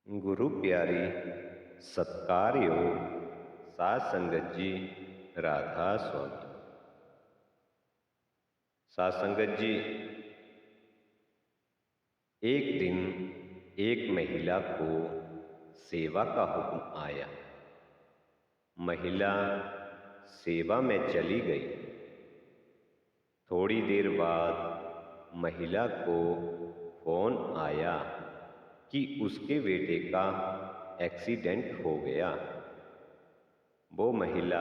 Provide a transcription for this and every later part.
गुरु प्यारी सत्कार योग सात संगत जी राधा स्वामी। सात संगत जी, एक दिन एक महिला को सेवा का हुक्म आया। महिला सेवा में चली गई। थोड़ी देर बाद महिला को फोन आया कि उसके बेटे का एक्सीडेंट हो गया। वो महिला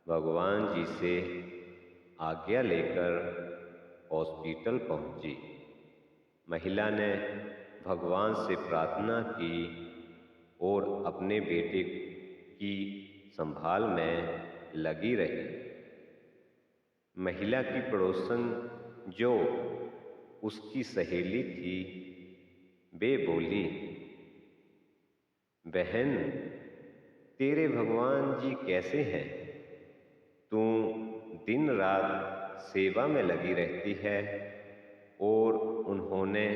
भगवान जी से आज्ञा लेकर हॉस्पिटल पहुंची। महिला ने भगवान से प्रार्थना की और अपने बेटे की संभाल में लगी रही। महिला की पड़ोसन जो उसकी सहेली थी, वे बोली, बहन, तेरे भगवान जी कैसे हैं? तू दिन रात सेवा में लगी रहती है और उन्होंने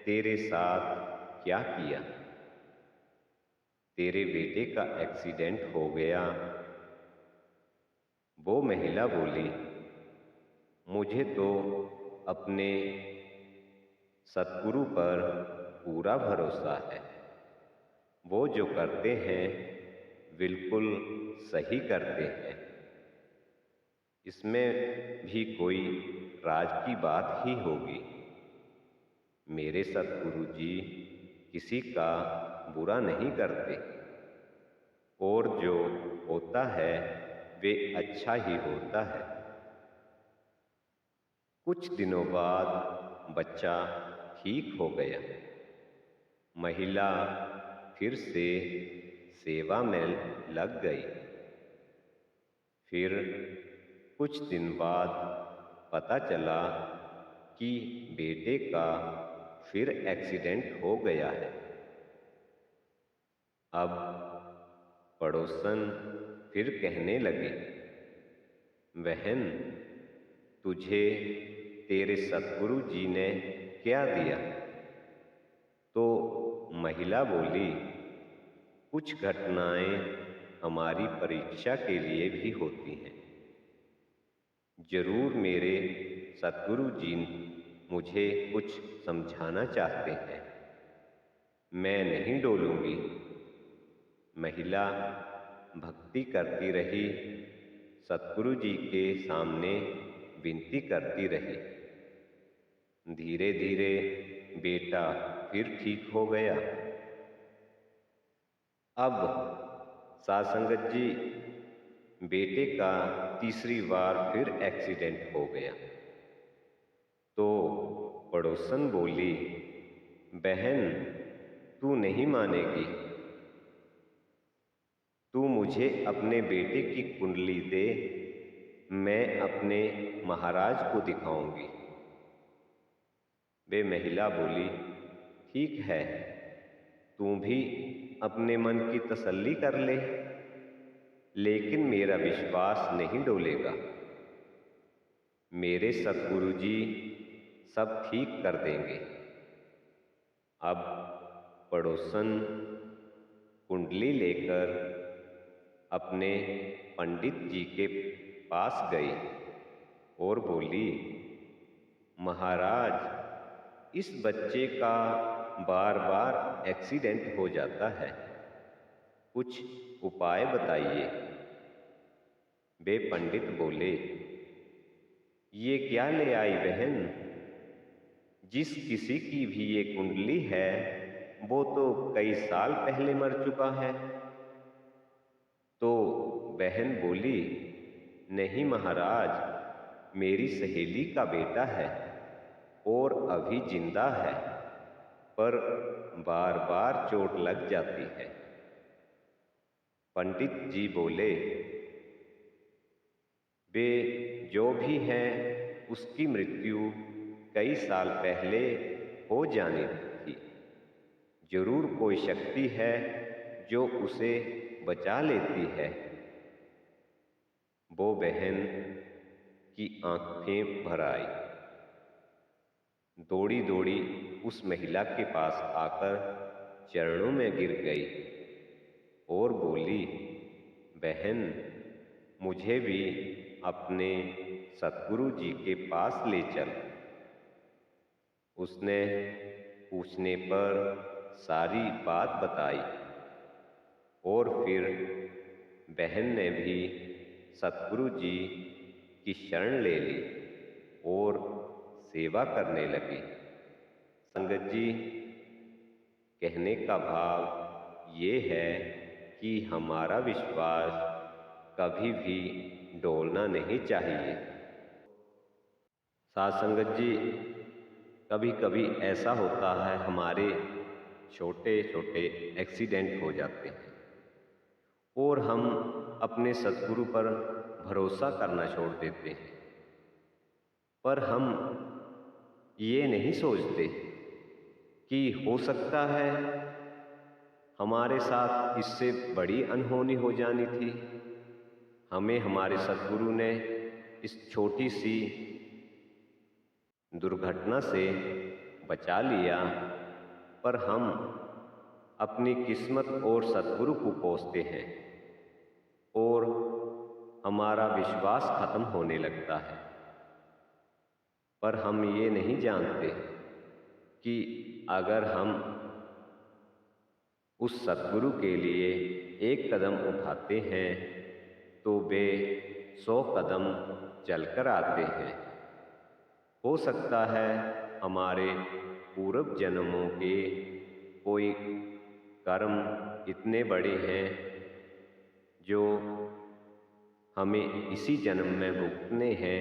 तेरे साथ क्या किया? तेरे बेटे का एक्सीडेंट हो गया। वो महिला बोली, मुझे तो अपने सतगुरु पर पूरा भरोसा है। वो जो करते हैं बिल्कुल सही करते हैं। इसमें भी कोई राज की बात ही होगी। मेरे सतगुरु जी किसी का बुरा नहीं करते और जो होता है वे अच्छा ही होता है। कुछ दिनों बाद बच्चा ठीक हो गया। महिला फिर से सेवा में लग गई। फिर कुछ दिन बाद पता चला कि बेटे का फिर एक्सीडेंट हो गया है। अब पड़ोसन फिर कहने लगे, बहन, तुझे तेरे सतगुरु जी ने क्या दिया? तो महिला बोली, कुछ घटनाएं हमारी परीक्षा के लिए भी होती हैं। जरूर मेरे सतगुरु जी मुझे कुछ समझाना चाहते हैं। मैं नहीं डोलूंगी। महिला भक्ति करती रही, सतगुरु जी के सामने विनती करती रही। धीरे धीरे बेटा फिर ठीक हो गया। अब सात संगत जी, बेटे का तीसरी बार फिर एक्सीडेंट हो गया। तो पड़ोसन बोली, बहन, तू नहीं मानेगी। तू मुझे अपने बेटे की कुंडली दे, मैं अपने महाराज को दिखाऊंगी। वे महिला बोली, ठीक है, तू भी अपने मन की तसल्ली कर ले, लेकिन मेरा विश्वास नहीं डोलेगा। मेरे सतगुरु जी सब ठीक कर देंगे। अब पड़ोसन कुंडली लेकर अपने पंडित जी के पास गई और बोली, महाराज, इस बच्चे का बार बार एक्सीडेंट हो जाता है, कुछ उपाय बताइए। वे पंडित बोले, ये क्या ले आई बहन? जिस किसी की भी ये कुंडली है वो तो कई साल पहले मर चुका है। तो बहन बोली, नहीं महाराज, मेरी सहेली का बेटा है और अभी जिंदा है, पर बार बार चोट लग जाती है। पंडित जी बोले, वे जो भी है उसकी मृत्यु कई साल पहले हो जानी थी। जरूर कोई शक्ति है जो उसे बचा लेती है। वो बहन की आंखें भर आई। दौड़ी दौड़ी उस महिला के पास आकर चरणों में गिर गई और बोली, बहन, मुझे भी अपने सतगुरु जी के पास ले चल। उसने पूछने पर सारी बात बताई और फिर बहन ने भी सतगुरु जी की शरण ले ली और सेवा करने लगी। संगत जी, कहने का भाव ये है कि हमारा विश्वास कभी भी डोलना नहीं चाहिए। साथ संगत जी, कभी कभी ऐसा होता है, हमारे छोटे छोटे एक्सीडेंट हो जाते हैं और हम अपने सतगुरु पर भरोसा करना छोड़ देते हैं, पर हम ये नहीं सोचते कि हो सकता है हमारे साथ इससे बड़ी अनहोनी हो जानी थी। हमें हमारे सतगुरु ने इस छोटी सी दुर्घटना से बचा लिया, पर हम अपनी किस्मत और सतगुरु को कोसते हैं और हमारा विश्वास खत्म होने लगता है। पर हम ये नहीं जानते कि अगर हम उस सतगुरु के लिए एक कदम उठाते हैं तो वे 100 कदम चलकर आते हैं। हो सकता है हमारे पूर्व जन्मों के कोई कर्म इतने बड़े हैं जो हमें इसी जन्म में भुगतने हैं।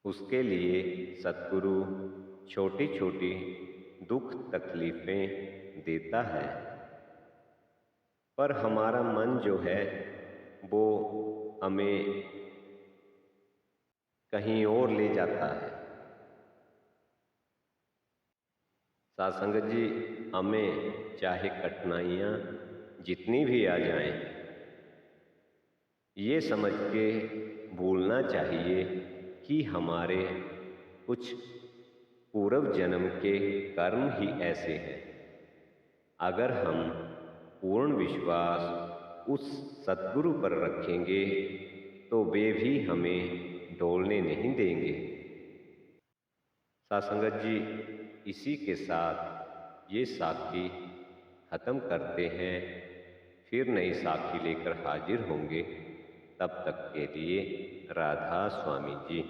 उसके लिए सतगुरु छोटी छोटी दुख तकलीफें देता है, पर हमारा मन जो है वो हमें कहीं और ले जाता है। साथ संगत जी, हमें चाहे कठिनाइयाँ जितनी भी आ जाएं, ये समझ के भूलना चाहिए कि हमारे कुछ पूर्व जन्म के कर्म ही ऐसे हैं। अगर हम पूर्ण विश्वास उस सतगुरु पर रखेंगे तो वे भी हमें डोलने नहीं देंगे। सासंगत जी, इसी के साथ ये साखी खत्म करते हैं, फिर नई साखी लेकर हाजिर होंगे। तब तक के लिए राधा स्वामी जी।